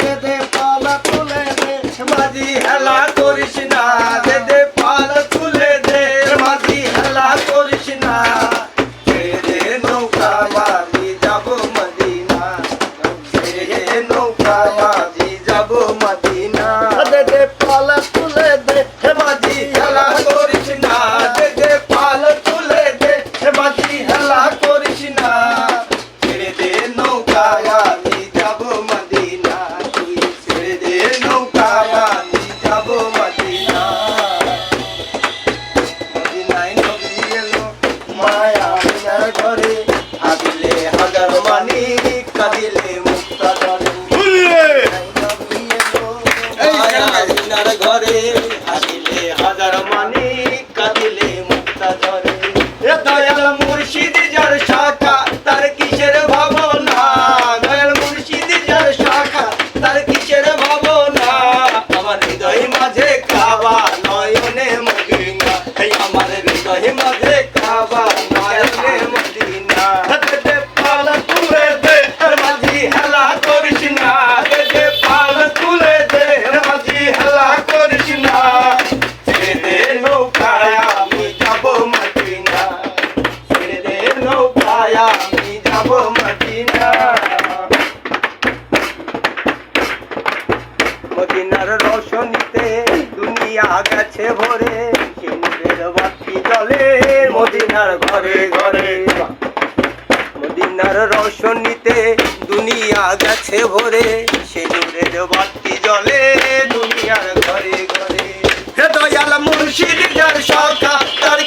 দে দে পালা তুলে দে মাঝি হেলা করিস না, দে দে পাল তুলে দে, মাঝি হেলা করিস না। ছেড়ে দে নৌকা মাঝি যাব মদিনা, ছেড়ে দে নৌকা মাঝি যাব মদিনা। দে দে পালা তুলে দে মাঝি হেলা করিস না, দে দে পাল তুলে দে, মাঝি হেলা করিস না। ছেড়ে দে নৌকা মাঝি যাব মদিনা, তুই ছেড়ে দে নৌকা মাঝি যাব মদিনা। মদিনায় নবী এলো মায়া মিনার ঘরে, হাদিলে হাজার মানি কাঁদিলে মুক্তা ধরে। নবী এলো মায়া মিনার ঘরে, হাদিলে হাজার মানি কাঁদিলে মুক্তা ধরে। এ দয়াল মুর্শিদ যার শাখা, তার কিসের ভাবনা, দয়াল মুর্শিদ যার শাখা, তার কিসের ভাবনা। আমার হৃদয় মাঝে কাবা নয়নে মদিনা, এই আমার হৃদয় মাঝে কাবা নয়নে মদিনা। দে দে পাল তুলে দে মাঝি হেলা করিস না, দে দে পাল তুলে দে মাঝি হেলা করিস না। ছেড়ে দে নৌকায় আমি যাব মদিনা, ছেড়ে দে নৌকায় আমি যাব মদিনা। মদিনার রোশনীতে দুনিয়া গেছে ভরে, সিঁদুরের বাতি জ্বলে মদিনার ঘরে ঘরে। মদিনার রোশনীতে দুনিয়া গেছে ভরে, সিঁদুরের বাতি জ্বলে দুনিয়ার ঘরে ঘরে। হে দয়াল মুর্শিদ যার শাখা, তার